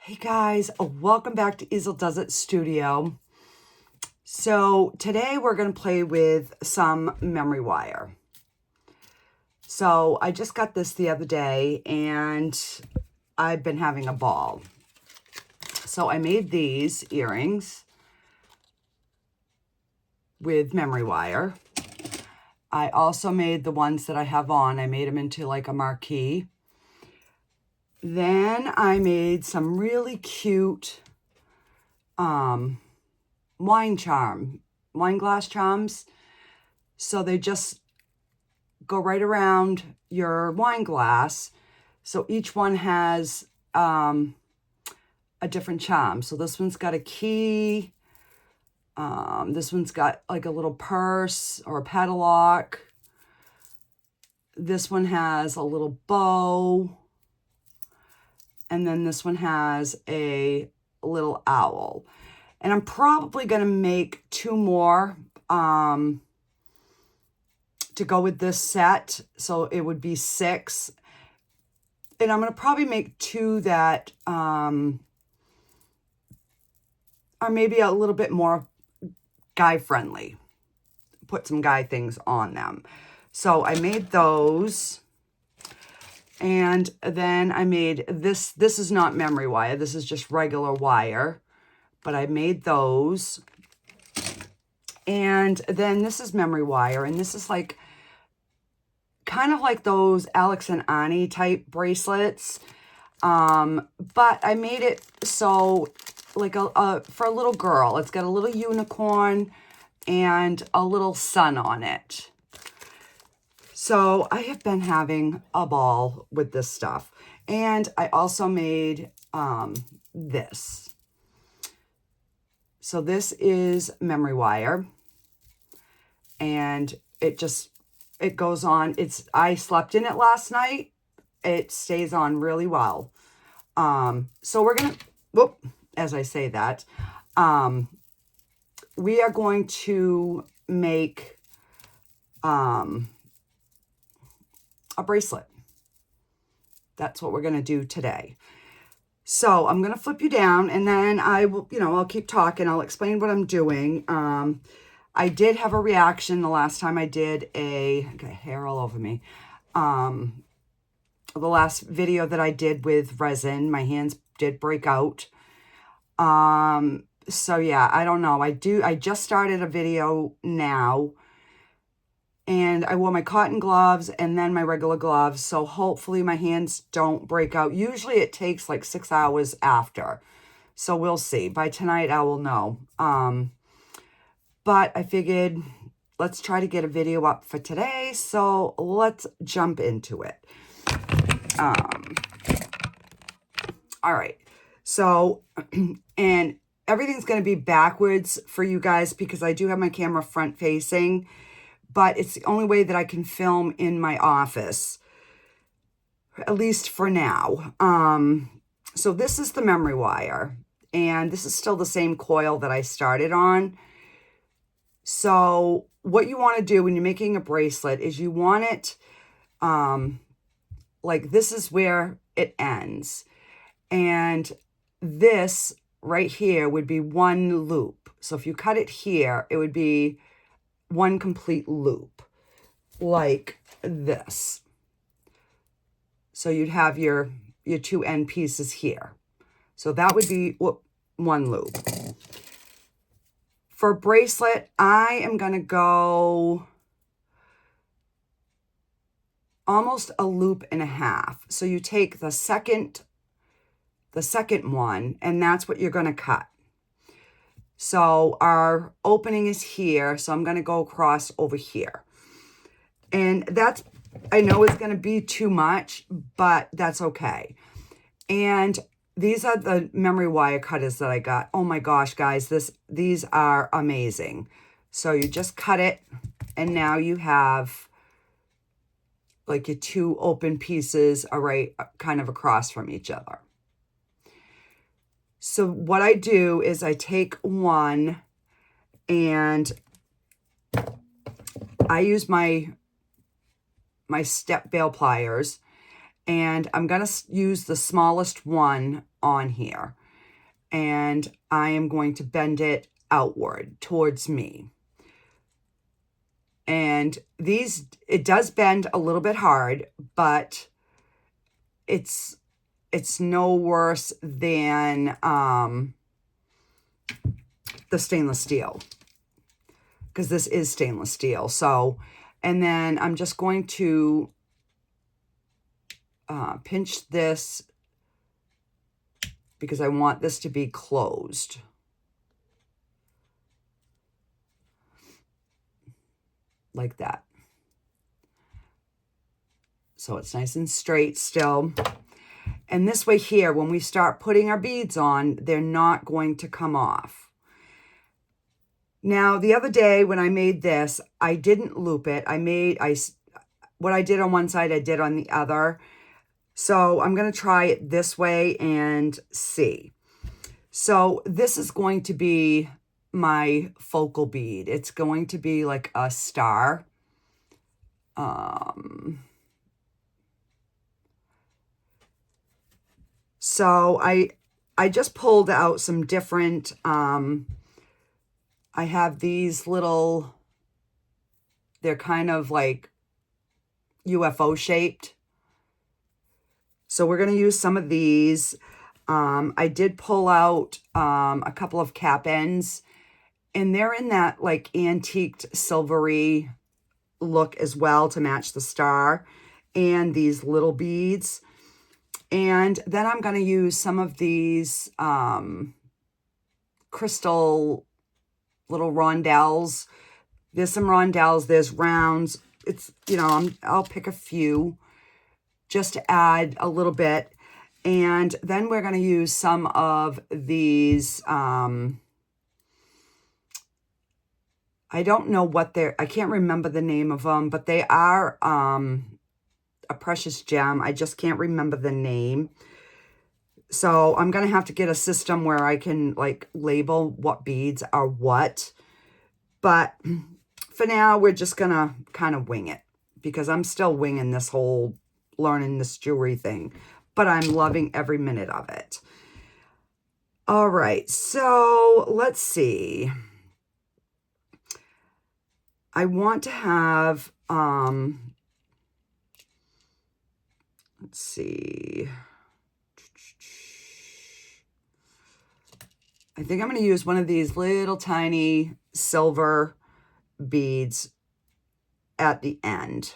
Hey guys, welcome back to Easeldoesitstudio. So today we're going to play with some memory wire. So I just got this the other day and I've been having a ball. So I made these earrings with memory wire. I also made the ones that I have on. I made them into like a marquee. Then I made some really cute wine glass charms. So they just go right around your wine glass. So each one has a different charm. So this one's got a key. This one's got like a little purse or a padlock. This one has a little bow. And then this one has a little owl. And I'm probably going to make two more to go with this set. So it would be 6. And I'm going to probably make 2 that are maybe a little bit more guy friendly. Put some guy things on them. So I made those. And then I made this. This is not memory wire. This is just regular wire. But I made those. And then this is memory wire. And this is like, kind of like those Alex and Ani type bracelets. But I made it so, like, for a little girl. It's got a little unicorn and a little sun on it. So I have been having a ball with this stuff. And I also made this. So this is memory wire. And it goes on. I slept in it last night. It stays on really well. So we're going to, as I say that, we are going to make a bracelet. That's what we're going to do today. So I'm going to flip you down and then I will, I'll keep talking. I'll explain what I'm doing. I did have a reaction the last time I did I got hair all over me. The last video that I did with resin, my hands did break out. So yeah, I don't know. I just started a video now. And I wore my cotton gloves and then my regular gloves. So hopefully my hands don't break out. Usually it takes like 6 hours after. So we'll see. By tonight I will know. But I figured let's try to get a video up for today. So let's jump into it. All right. So, and everything's going to be backwards for you guys because I do have my camera front facing. But it's the only way that I can film in my office, at least for now. So this is the memory wire, and this is still the same coil that I started on. So what you want to do when you're making a bracelet is you want it, like this is where it ends. And this right here would be one loop. So if you cut it here, it would be one complete loop like this. So you'd have your 2 end pieces here. So that would be one loop. For bracelet, I am going to go almost a loop and a half. So you take the second one, and that's what you're going to cut. So our opening is here. So I'm going to go across over here. And that's, I know it's going to be too much, but that's okay. And these are the memory wire cutters that I got. Oh my gosh, guys, these are amazing. So you just cut it, and now you have like your 2 open pieces are right kind of across from each other. So what I do is I take one and I use my step bale pliers And I'm going to use the smallest one on here. And I am going to bend it outward towards me. And these, it does bend a little bit hard, but it's no worse than the stainless steel, because this is stainless steel. So, and then I'm just going to pinch this because I want this to be closed. Like that. So it's nice and straight still. And this way here, when we start putting our beads on, they're not going to come off. Now, the other day when I made this, I didn't loop it. What I did on one side, I did on the other. So I'm going to try it this way and see. So this is going to be my focal bead. It's going to be like a star. So I just pulled out some different, I have these little, they're kind of like UFO shaped. So we're going to use some of these. I did pull out a couple of cap ends, and they're in that like antiqued silvery look as well to match the star and these little beads. And then I'm going to use some of these crystal little rondelles. There's some rondelles, there's rounds. It's, you know, I'll pick a few just to add a little bit. And then we're going to use some of these, I don't know what I can't remember the name of them, but they are a precious gem. I just can't remember the name. So I'm going to have to get a system where I can like label what beads are what. But for now, we're just going to kind of wing it because I'm still winging this whole learning this jewelry thing. But I'm loving every minute of it. All right, so let's see. I want to have, let's see. I think I'm going to use one of these little tiny silver beads at the end.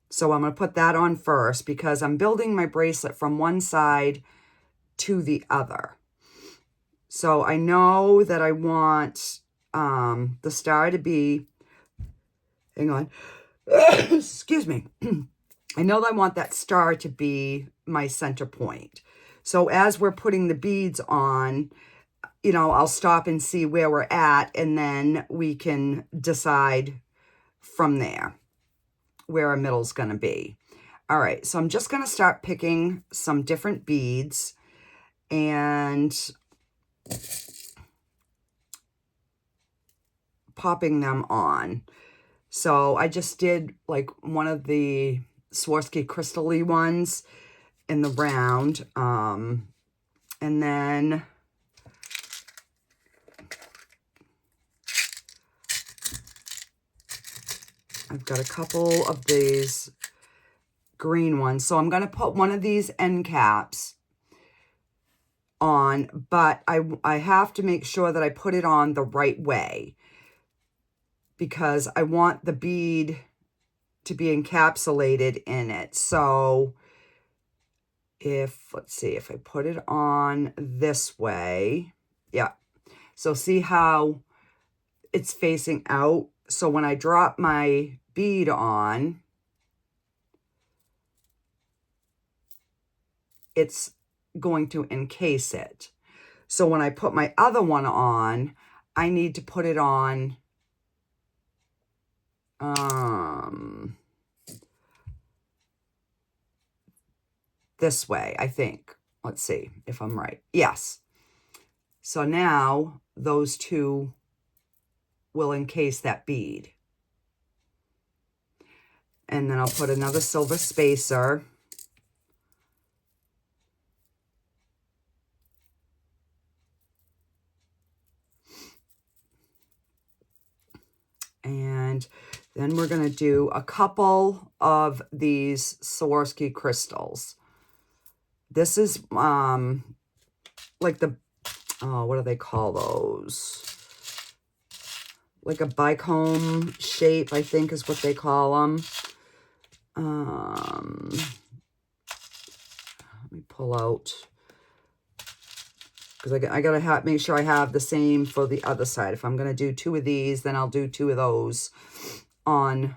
So I'm going to put that on first because I'm building my bracelet from one side to the other. So I know that I want the star to be, hang on, excuse me. I know that I want that star to be my center point. So as we're putting the beads on, you know, I'll stop and see where we're at, and then we can decide from there where our middle's going to be. All right, so I'm just going to start picking some different beads and popping them on. So I just did like one of the Swarovski crystal-y ones in the round. And then I've got a couple of these green ones. So I'm going to put one of these end caps on, but I have to make sure that I put it on the right way because I want the bead to be encapsulated in it. So let's see, if I put it on this way, yeah. So see how it's facing out? So when I drop my bead on, it's going to encase it. So when I put my other one on, I need to put it on this way, I think. Let's see if I'm right. Yes. So now those two will encase that bead. And then I'll put another silver spacer. And then we're going to do a couple of these Swarovski crystals. This is like the, what do they call those? Like a bicone shape, I think is what they call them. Let me pull out, because I gotta make sure I have the same for the other side. If I'm gonna do 2 of these, then I'll do 2 of those on.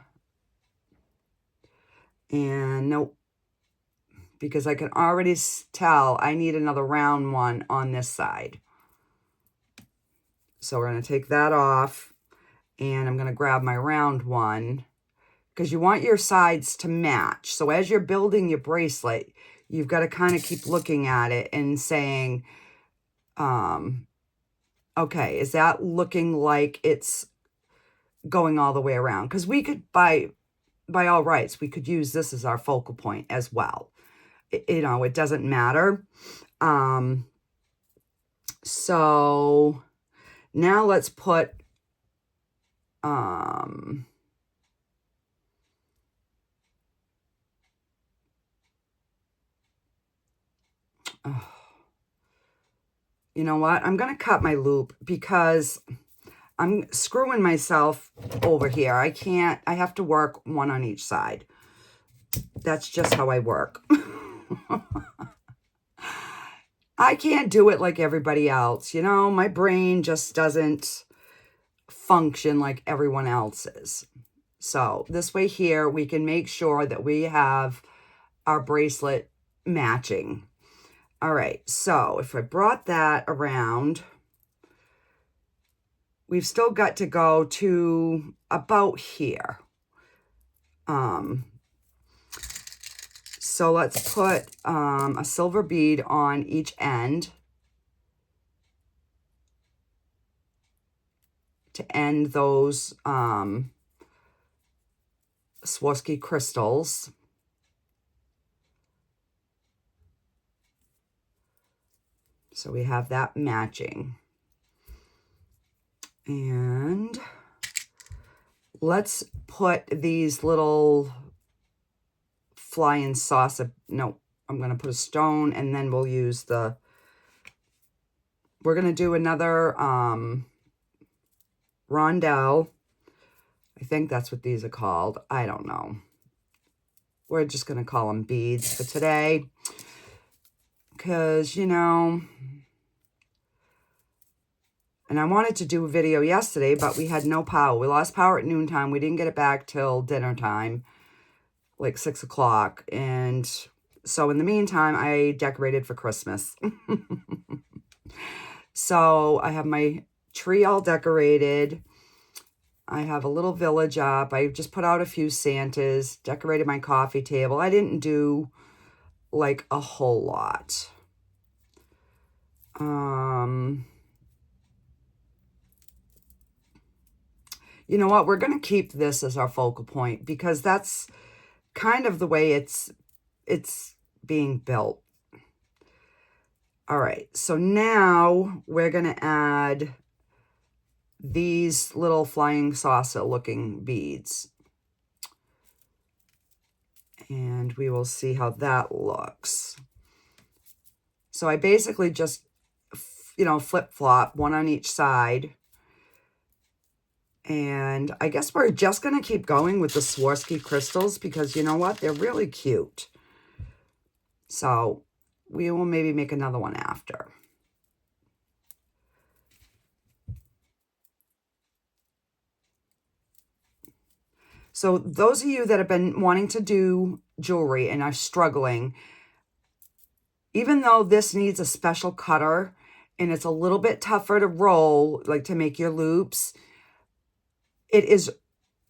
And nope, because I can already tell I need another round one on this side. So we're gonna take that off, and I'm gonna grab my round one, because you want your sides to match. So as you're building your bracelet, you've got to kind of keep looking at it and saying, okay, is that looking like it's going all the way around? Because we could, by all rights, we could use this as our focal point as well. You know, it doesn't matter. So now let's put, you know what? I'm going to cut my loop because I'm screwing myself over here. I have to work one on each side. That's just how I work. I can't do it like everybody else. You know, my brain just doesn't function like everyone else's. So this way here, we can make sure that we have our bracelet matching. All right, so if I brought that around, we've still got to go to about here. So let's put a silver bead on each end to end those Swarovski crystals. So we have that matching. And let's put these little flying saucer. No, I'm going to put a stone, and then we'll use the, we're going to do another rondelle. I think that's what these are called. I don't know. We're just going to call them beads for today. Because, you know, and I wanted to do a video yesterday, but we had no power. We lost power at noontime. We didn't get it back till dinner time, like 6 o'clock. And so in the meantime, I decorated for Christmas. So I have my tree all decorated. I have a little village up. I just put out a few Santas, decorated my coffee table. I didn't do like a whole lot. You know what? We're going to keep this as our focal point because that's kind of the way it's being built. All right. So now we're going to add these little flying saucer looking beads. And we will see how that looks. So I basically just, you know, flip-flop one on each side. And I guess we're just going to keep going with the Swarovski crystals because you know what? They're really cute. So we will maybe make another one after. So those of you that have been wanting to do jewelry and are struggling, even though this needs a special cutter and it's a little bit tougher to roll, like to make your loops, it is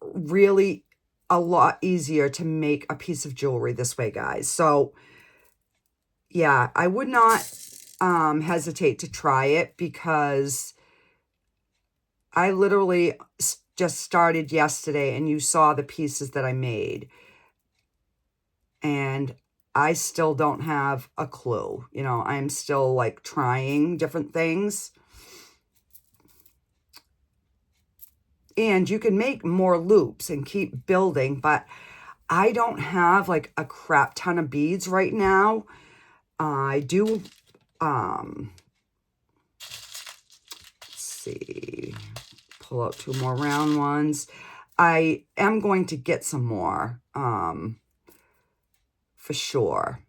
really a lot easier to make a piece of jewelry this way, guys. So yeah, I would not hesitate to try it because I literally just started yesterday, and you saw the pieces that I made. And I still don't have a clue. You know, I'm still like trying different things. And you can make more loops and keep building, but I don't have like a crap ton of beads right now. I do, let's see, pull out 2 more round ones. I am going to get some more, for sure.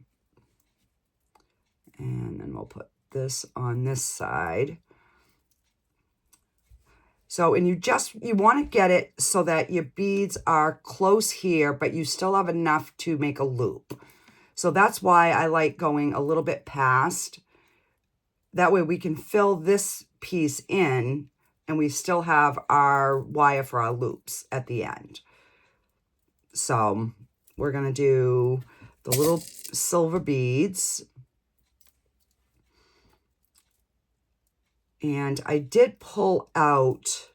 And then we'll put this on this side. So, and you want to get it so that your beads are close here, but you still have enough to make a loop. So that's why I like going a little bit past. That way we can fill this piece in, and we still have our wire for our loops at the end. So we're going to do the little silver beads. And I did pull out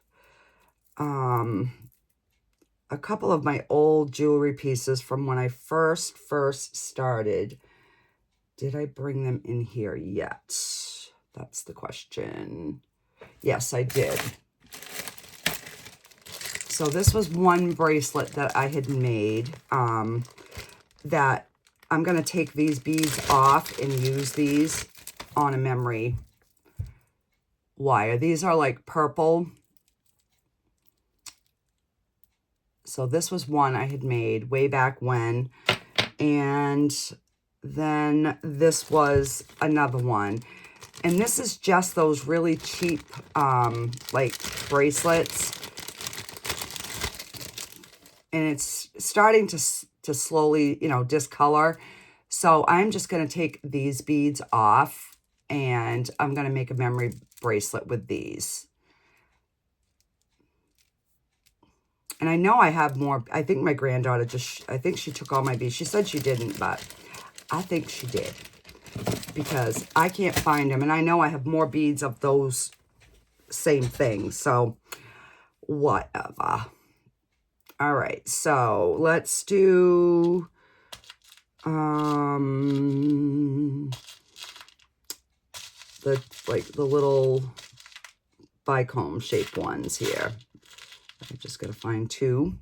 a couple of my old jewelry pieces from when I first started. Did I bring them in here yet? That's the question. Yes, I did. So this was one bracelet that I had made, that I'm going to take these beads off and use these on a memory wire. These are like purple. So this was one I had made way back when. And then this was another one. And this is just those really cheap, like bracelets. And it's starting to slowly, you know, discolor. So I'm just going to take these beads off, and I'm going to make a memory bracelet with these. And I know I have more. I think my granddaughter I think she took all my beads. She said she didn't, but I think she did, because I can't find them. And I know I have more beads of those same things. So whatever. All right. So let's do, the little bicomb shaped ones here. I'm just going to find 2.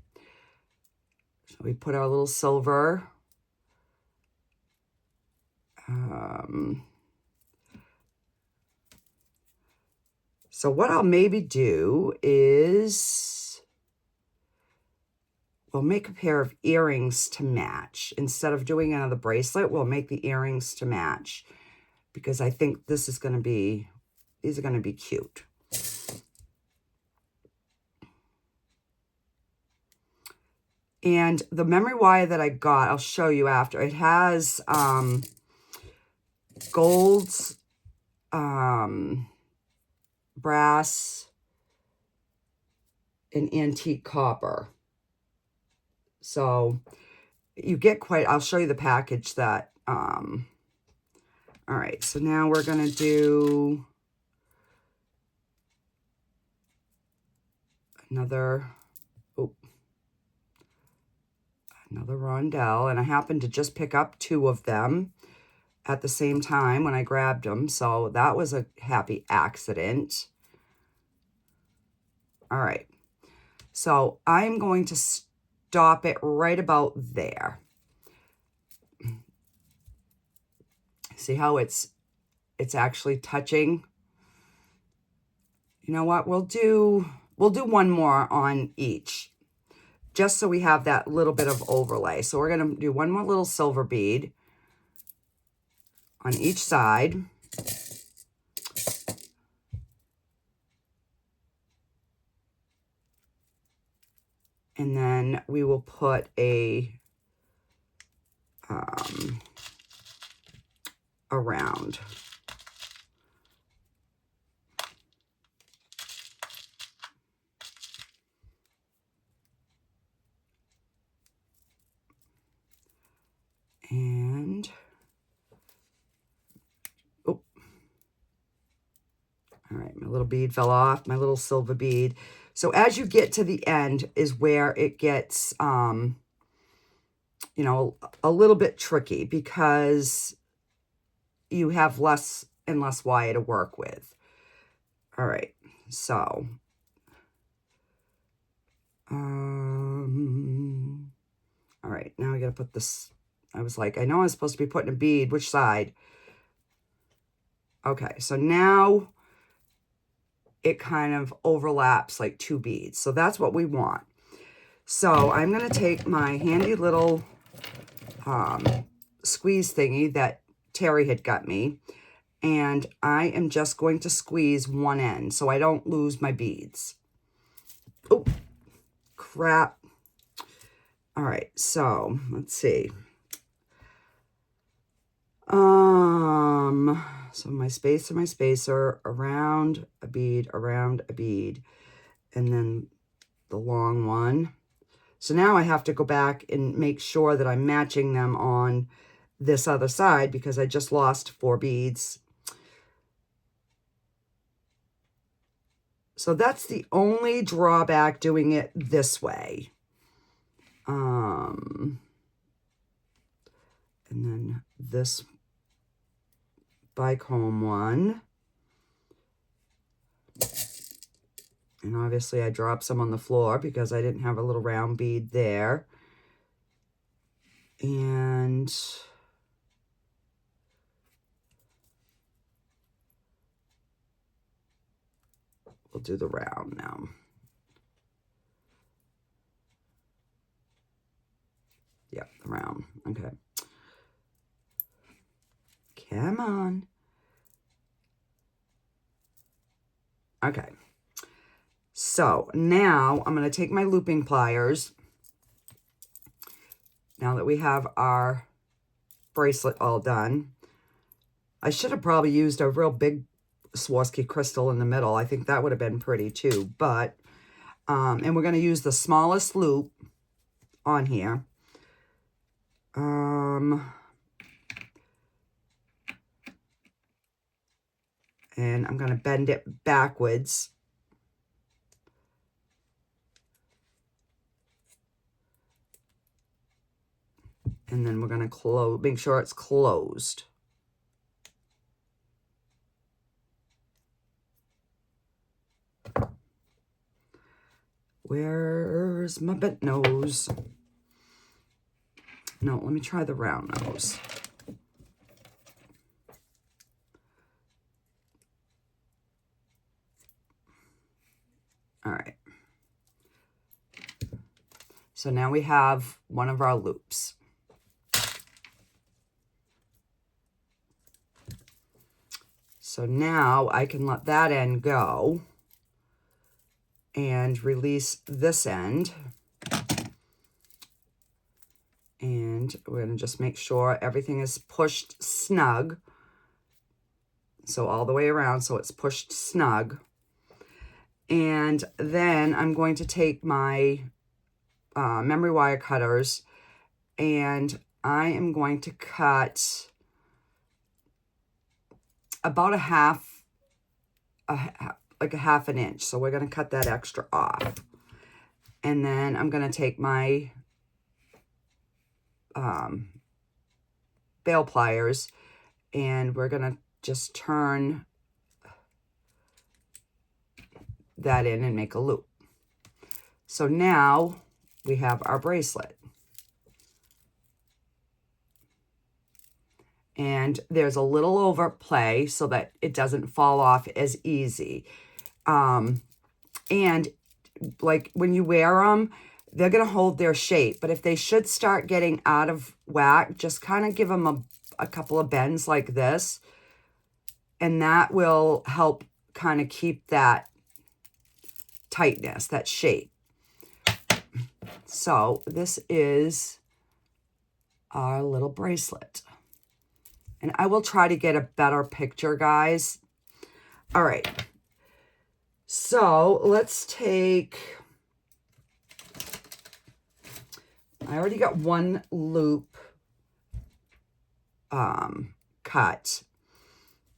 So we put our little silver. So what I'll maybe do is we'll make a pair of earrings to match. Instead of doing another bracelet, we'll make the earrings to match, because I think this is going to be, these are going to be cute. And the memory wire that I got, I'll show you after. It has golds, brass, and antique copper. So you get quite, I'll show you the package that, all right, so now we're going to do another rondelle, and I happened to just pick up 2 of them at the same time when I grabbed them, so that was a happy accident. All right, so I'm going to stop it right about there. See how it's actually touching? You know what? We'll do one more on each, just so we have that little bit of overlay. So we're going to do one more little silver bead on each side. And then we will put a round. And, oh, all right, my little bead fell off, my little silver bead. So as you get to the end is where it gets, you know, a little bit tricky because you have less and less wire to work with. All right, so, all right, now I gotta put this, I was like, I know I was supposed to be putting a bead, which side? Okay, so now it kind of overlaps like 2 beads. So that's what we want. So I'm going to take my handy little squeeze thingy that Terry had got me. And I am just going to squeeze one end so I don't lose my beads. Oh, crap. All right, so let's see. So my spacer, around a bead, and then the long one. So now I have to go back and make sure that I'm matching them on this other side because I just lost 4 beads. So that's the only drawback doing it this way. And then this bicomb one. And obviously I dropped some on the floor because I didn't have a little round bead there. And we'll do the round now. Yep, the round. Okay. Come on. Okay. So now I'm going to take my looping pliers. Now that we have our bracelet all done. I should have probably used a real big Swarovski crystal in the middle. I think that would have been pretty too. But, and we're going to use the smallest loop on here. And I'm going to bend it backwards. And then we're going to make sure it's closed. Where's my bent nose? No, let me try the round nose. All right. So now we have one of our loops. So now I can let that end go and release this end. And we're going to just make sure everything is pushed snug. So all the way around, so it's pushed snug. And then I'm going to take my memory wire cutters and I am going to cut about like a half an inch. So we're going to cut that extra off. And then I'm going to take my bail pliers and we're going to just turn that in and make a loop. So now we have our bracelet. And there's a little overplay so that it doesn't fall off as easy. And like when you wear them, they're going to hold their shape. But if they should start getting out of whack, just kind of give them a couple of bends like this. And that will help kind of keep that tightness, that shape. So this is our little bracelet. And I will try to get a better picture, guys. All right. So let's take, I already got one loop cut.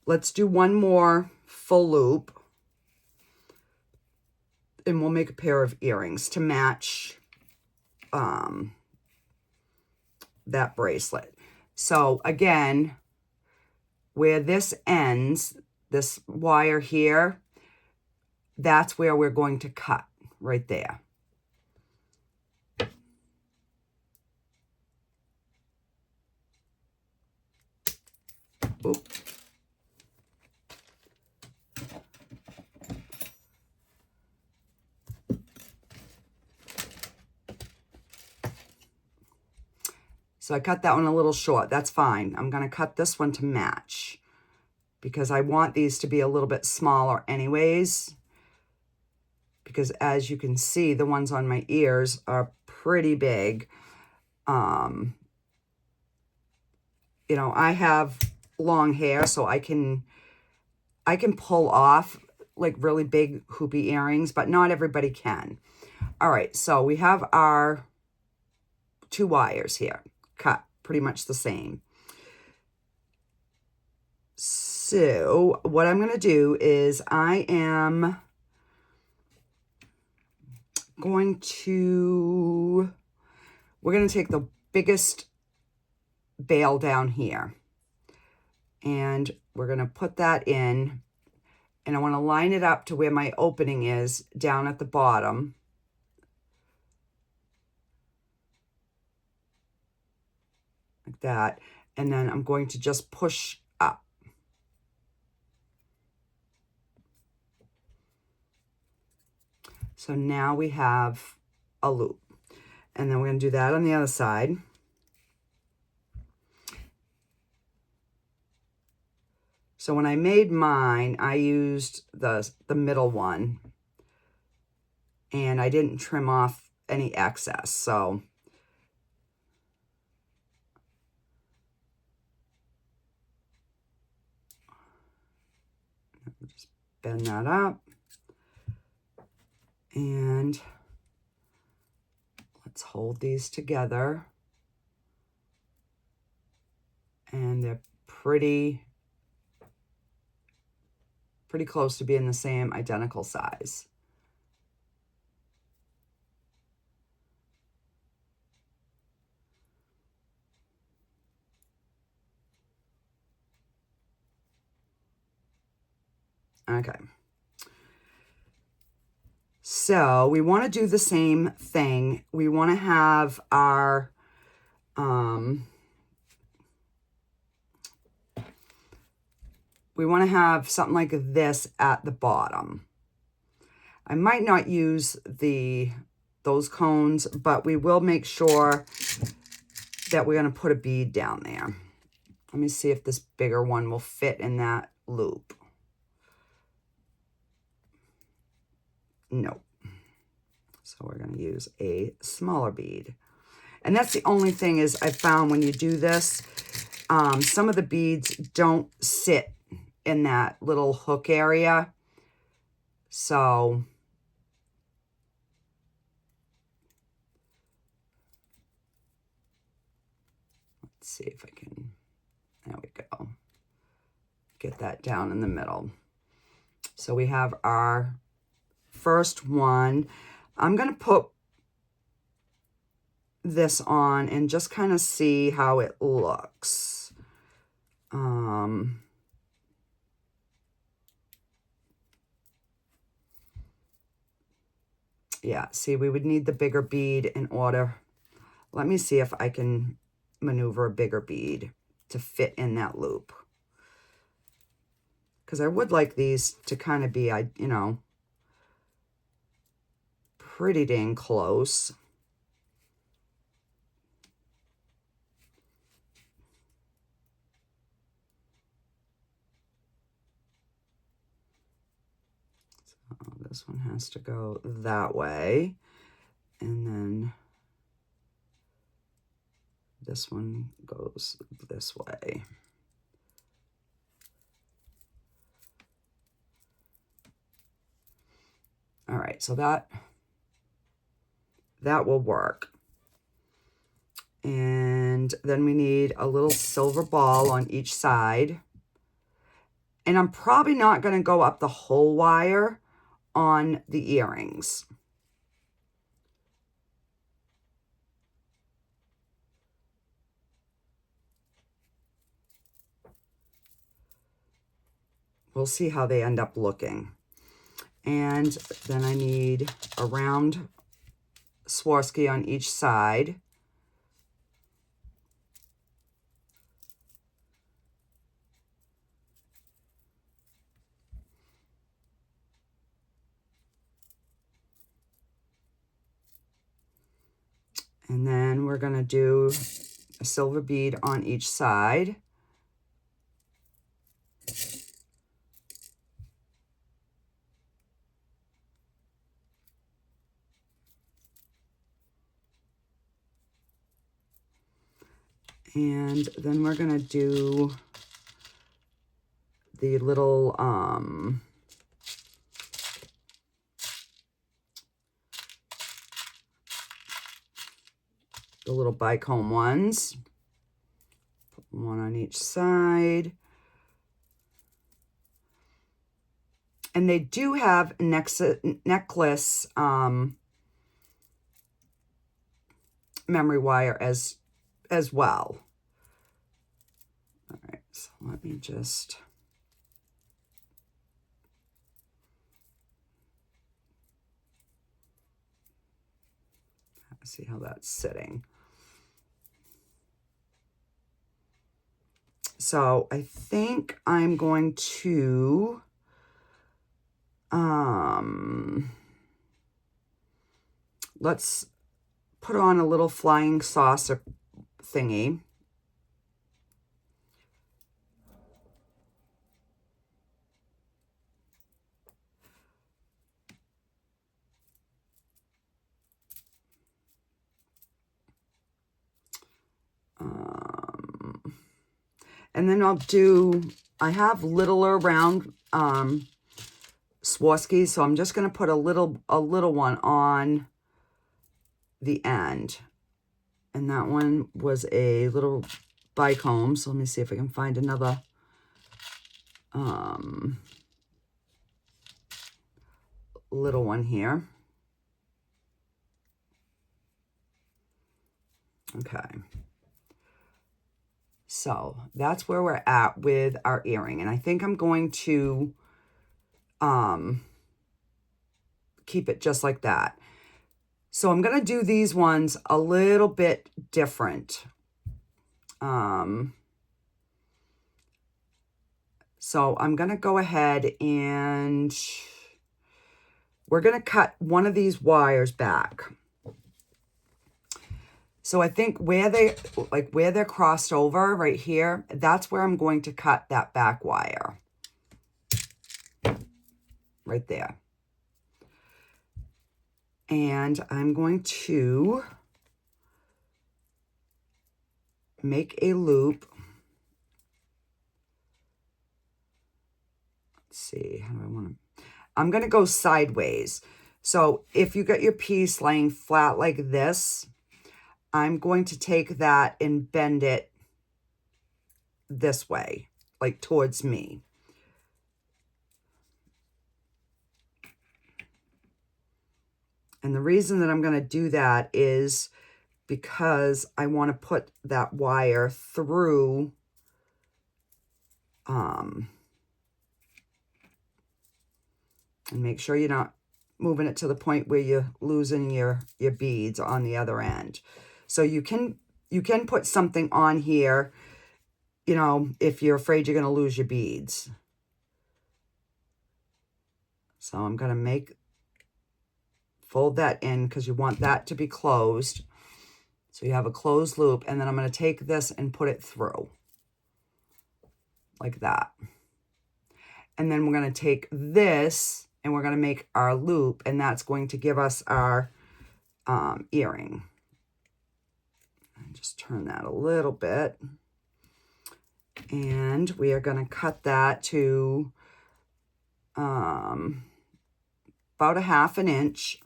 Let's do one more full loop. And we'll make a pair of earrings to match that bracelet. So again, where this ends, this wire here, that's where we're going to cut, right there. Oop. So I cut that one a little short. That's fine. I'm going to cut this one to match because I want these to be a little bit smaller anyways. Because as you can see, the ones on my ears are pretty big. You know, I have long hair, so I can pull off like really big hoopy earrings, but not everybody can. All right, so we have our 2 wires here, cut pretty much the same. So what I'm going to do is we're going to take the biggest bail down here, and we're going to put that in, and I want to line it up to where my opening is down at the bottom. Like that. And then I'm going to just push up. So now we have a loop. And then we're going to do that on the other side. So when I made mine, I used the middle one. And I didn't trim off any excess. So just bend that up. And let's hold these together. And they're pretty close to being the same identical size. Okay. So we want to do the same thing. We want to have our we want to have something like this at the bottom. I might not use those cones, but we will make sure that we're going to put a bead down there. Let me see if this bigger one will fit in that loop. Nope. So we're going to use a smaller bead. And that's the only thing is I found when you do this, some of the beads don't sit in that little hook area. So let's see if I can, there we go. Get that down in the middle. So we have our first one. I'm going to put this on and just kind of see how it looks. Yeah, see, we would need the bigger bead in order. Let me see if I can maneuver a bigger bead to fit in that loop. Because I would like these to kind of be, you know, pretty dang close. So this one has to go that way. And then this one goes this way. All right, so that will work. And then we need a little silver ball on each side. And I'm probably not going to go up the whole wire, on the earrings. We'll see how they end up looking. And then I need a round Swarovski on each side. And then we're going to do a silver bead on each side. And then we're going to do the little, the little bicomb ones. Put one on each side. And they do have necklace memory wire as well. All right, so let me just see how that's sitting. So I think I'm going to let's put on a little flying saucer thingy. And then I have littler round Swarovskis, so I'm just going to put a little one on the end. And that one was a little bicomb, so let me see if I can find another little one here. Okay. So that's where we're at with our earring. And I think I'm going to keep it just like that. So I'm going to do these ones a little bit different. So I'm going to go ahead and we're going to cut one of these wires back. So I think where they're crossed over right here, that's where I'm going to cut that back wire. Right there. And I'm going to make a loop. Let's see, how do I want to? I'm going to go sideways. So if you got your piece laying flat like this, I'm going to take that and bend it this way, like towards me. And the reason that I'm going to do that is because I want to put that wire through and make sure you're not moving it to the point where you're losing your beads on the other end. So you can put something on here, you know, if you're afraid you're going to lose your beads. So I'm going to fold that in because you want that to be closed. So you have a closed loop, and then I'm going to take this and put it through like that. And then we're going to take this and we're going to make our loop, and that's going to give us our earring. Just turn that a little bit. And we are going to cut that to about a 1/2 inch.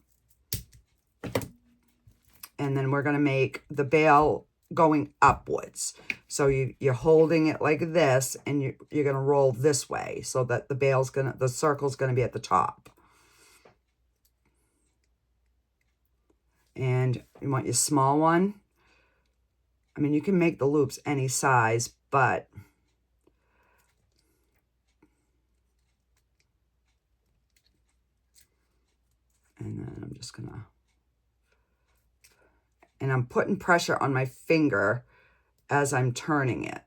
And then we're going to make the bail going upwards. So you're holding it like this, and you're going to roll this way so that the circle's going to be at the top. And you want your small one. I mean, you can make the loops any size, but and then I'm just gonna, and I'm putting pressure on my finger as I'm turning it.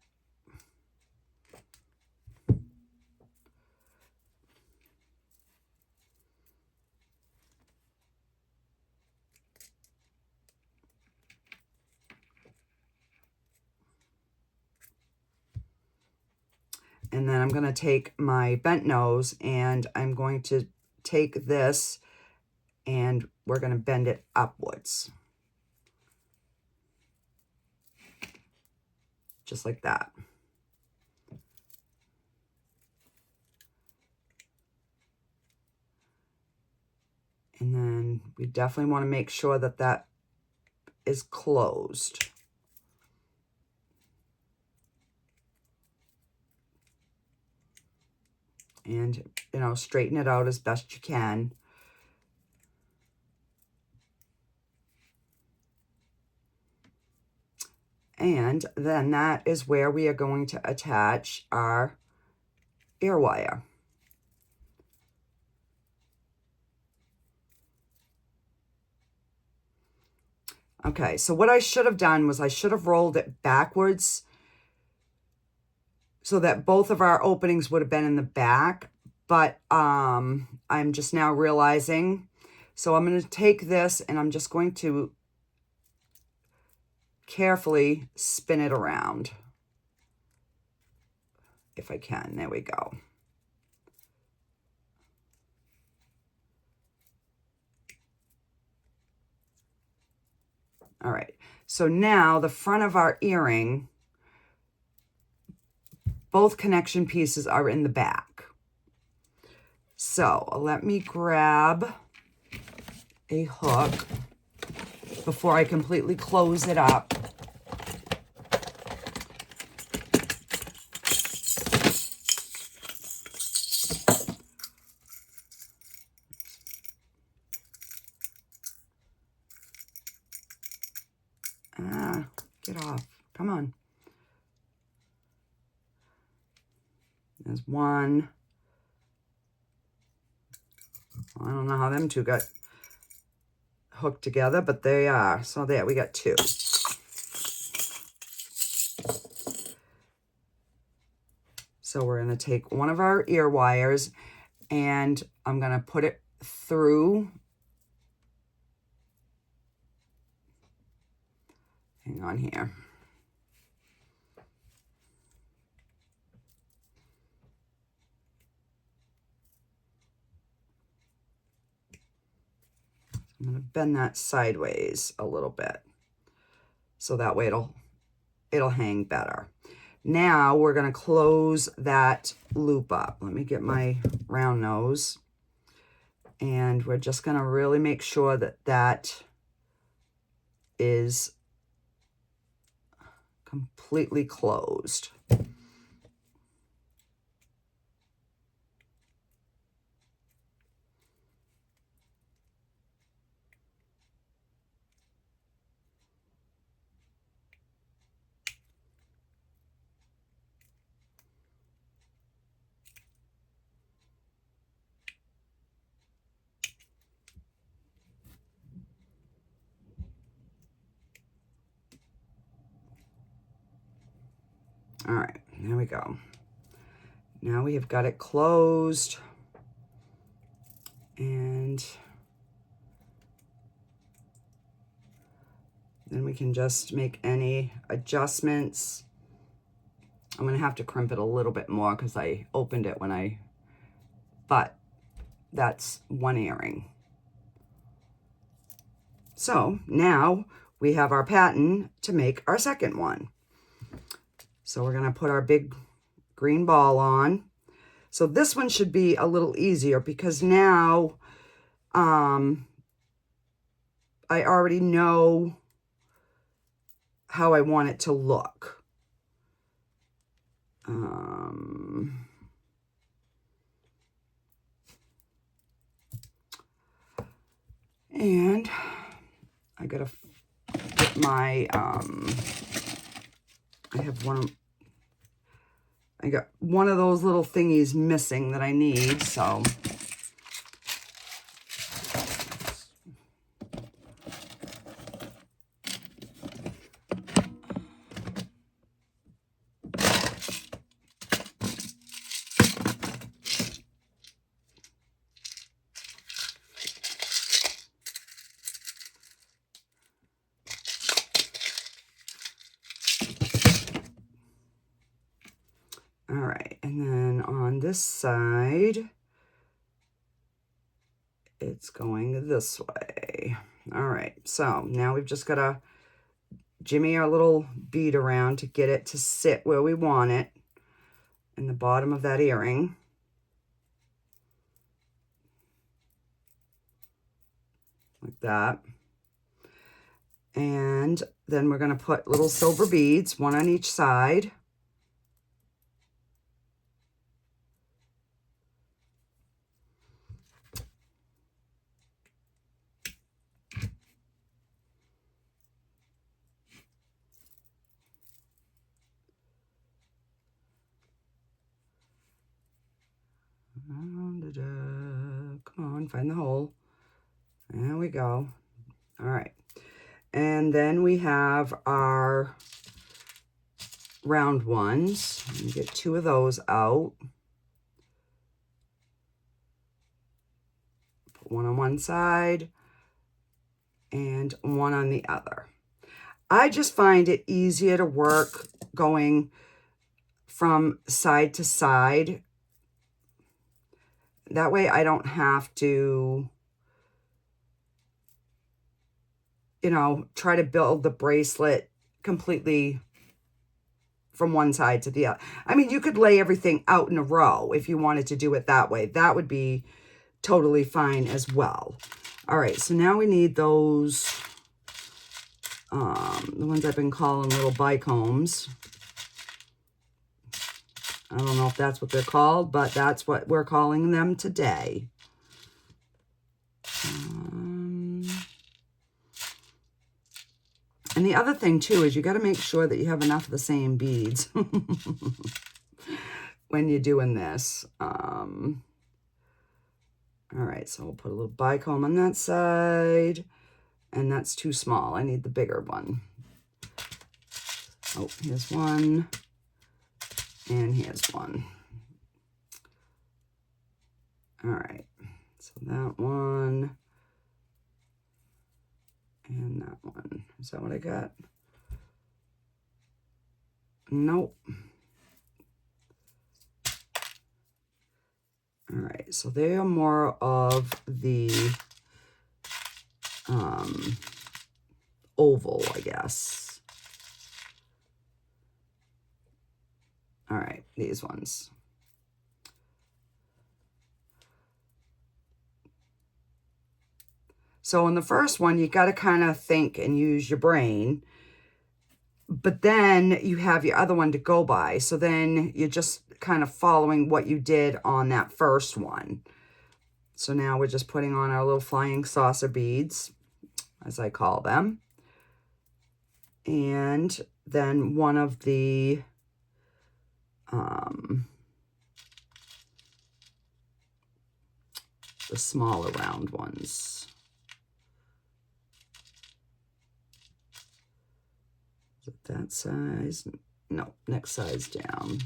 And then I'm going to take my bent nose and I'm going to take this and we're going to bend it upwards. Just like that. And then we definitely want to make sure that that is closed. And, you know, straighten it out as best you can. And then that is where we are going to attach our ear wire. Okay, so what I should have done was I should have rolled it backwards so that both of our openings would have been in the back, but I'm just now realizing. So I'm going to take this and I'm just going to carefully spin it around. If I can, there we go. All right, so now the front of our earring, both connection pieces are in the back. So let me grab a hook before I completely close it up. Get off, come on. There's one. I don't know how them two got hooked together, but they are. So there, we got two. So we're going to take one of our ear wires and I'm going to put it through. Hang on here. I'm going to bend that sideways a little bit so that way it'll hang better. Now we're going to close that loop up. Let me get my round nose. And we're just going to really make sure that that is completely closed. All right, there we go. Now we have got it closed. And then we can just make any adjustments. I'm going to have to crimp it a little bit more because I opened it when but that's one earring. So now we have our pattern to make our second one. So we're going to put our big green ball on. So this one should be a little easier because now I already know how I want it to look. And I gotta get my, I got one of those little thingies missing that I need, so. All right, and then on this side, it's going this way. All right, so now we've just got to jimmy our little bead around to get it to sit where we want it in the bottom of that earring. Like that. And then we're going to put little silver beads, one on each side. Come on, find the hole. There we go. All right. And then we have our round ones. Let me get 2 of those out. Put one on one side and one on the other. I just find it easier to work going from side to side. That way I don't have to, you know, try to build the bracelet completely from one side to the other. I mean, you could lay everything out in a row if you wanted to do it that way. That would be totally fine as well. All right, so now we need those, the ones I've been calling little bicombs. I don't know if that's what they're called, but that's what we're calling them today. And the other thing too is you got to make sure that you have enough of the same beads when you're doing this. All right, so we'll put a little bicomb on that side, and that's too small. I need the bigger one. Oh, here's one. And here's one. All right, so that one and that one. Is that what I got? Nope. All right, so they are more of the oval, I guess. All right, these ones. So in the first one, you got to kind of think and use your brain, but then you have your other one to go by. So then you're just kind of following what you did on that first one. So now we're just putting on our little flying saucer beads, as I call them. And then one of the smaller round ones. Is it that size? No, next size down.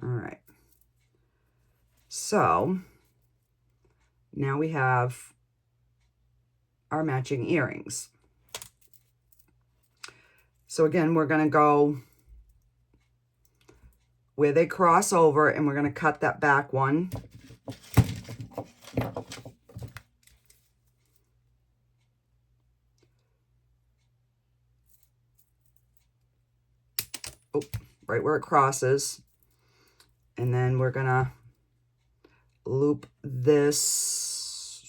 All right. So now we have our matching earrings. So again, we're going to go where they cross over, and we're going to cut that back one. oh, right where it crosses. And then we're gonna loop this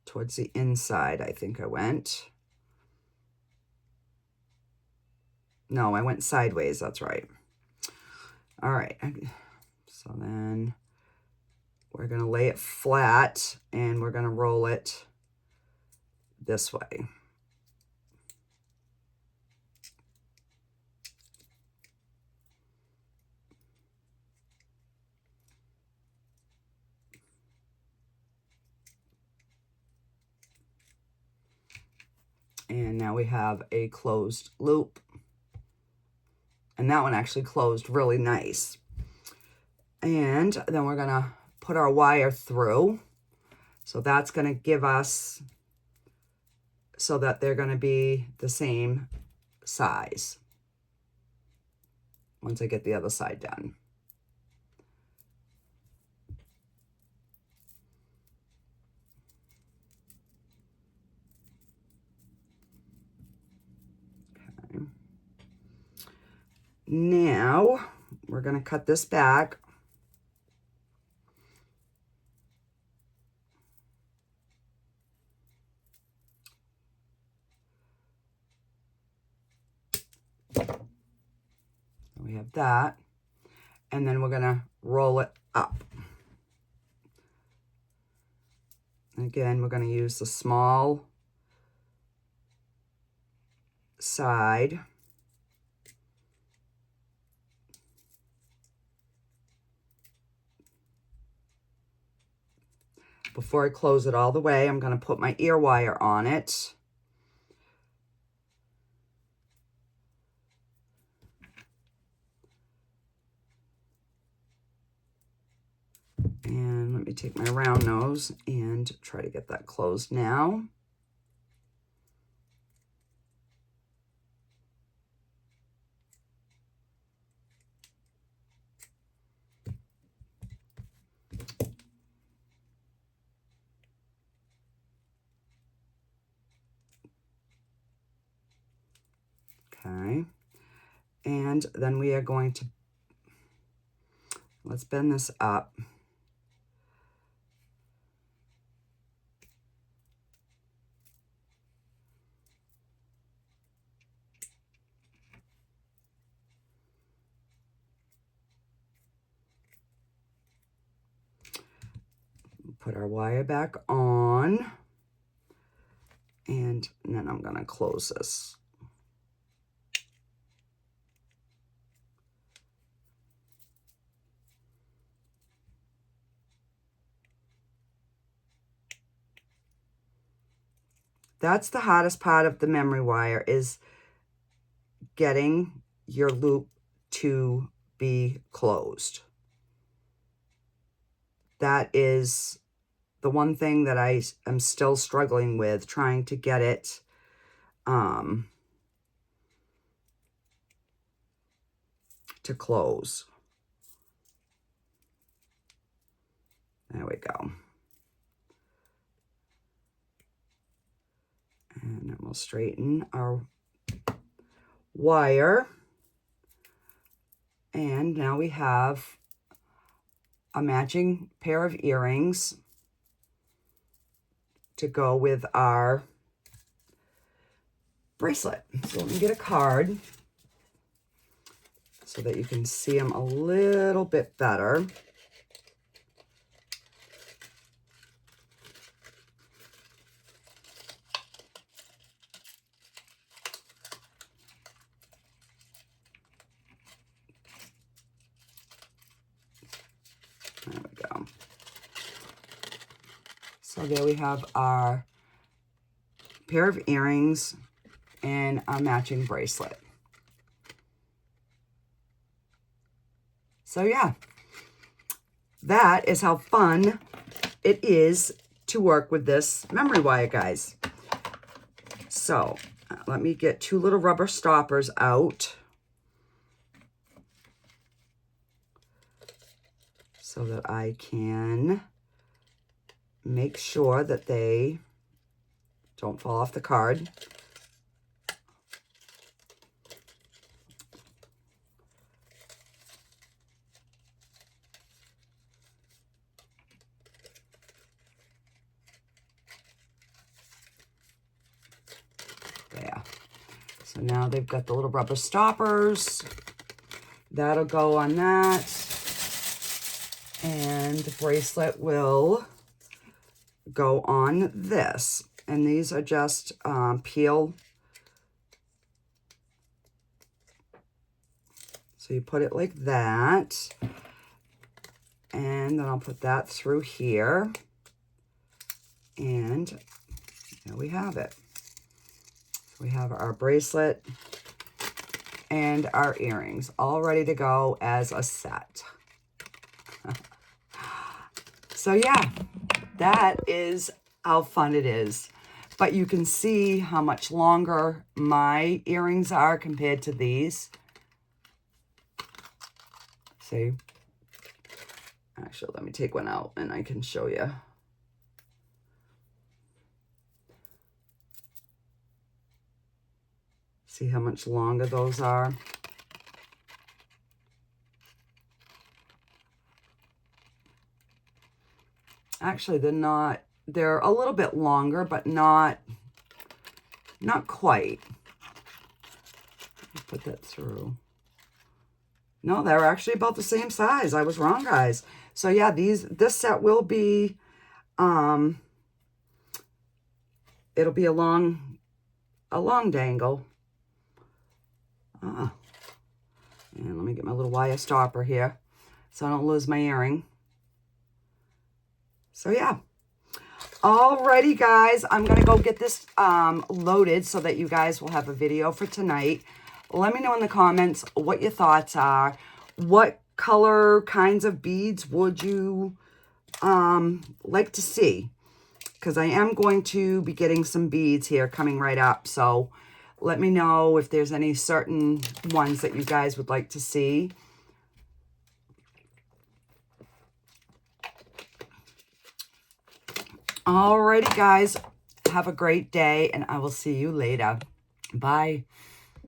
towards the inside, I think I went. No, I went sideways, that's right. All right, so then we're gonna lay it flat and we're gonna roll it this way. And now we have a closed loop. And that one actually closed really nice. And then we're gonna put our wire through. So that's gonna give us, so that they're gonna be the same size once I get the other side done. Okay. Now we're gonna cut this back. We have that, and then we're gonna roll it up. And again, we're gonna use the small side. Before I close it all the way, I'm gonna put my ear wire on it. And let me take my round nose and try to get that closed now. Okay. And then we are going to, let's bend this up. Put our wire back on, and then I'm gonna close this. That's the hardest part of the memory wire, is getting your loop to be closed. That is the one thing that I am still struggling with, trying to get it to close. There we go. And then we'll straighten our wire. And now we have a matching pair of earrings to go with our bracelet. So let me get a card so that you can see them a little bit better. There we go. So there we have our pair of earrings and a matching bracelet. So yeah, that is how fun it is to work with this memory wire, guys. So let me get two little rubber stoppers out so that I can make sure that they Don't fall off the card. There. So now they've got the little rubber stoppers. That'll go on that. And the bracelet will go on this. And these are just peel. So you put it like that. And then I'll put that through here. And there we have it. We have our bracelet and our earrings all ready to go as a set. So yeah, that is how fun it is. But you can see how much longer my earrings are compared to these. See? Actually, let me take one out and I can show you. See how much longer those are? Actually, they're a little bit longer, but not quite. Put that through. No, they're actually about the same size. I was wrong, guys. So yeah, this set will be, it'll be a long dangle. And let me get my little wire stopper here so I don't lose my earring. So yeah. Alrighty, guys, I'm going to go get this loaded so that you guys will have a video for tonight. Let me know in the comments what your thoughts are. What color kinds of beads would you like to see? Because I am going to be getting some beads here coming right up. So let me know if there's any certain ones that you guys would like to see. Alrighty, guys. Have a great day, and I will see you later. Bye.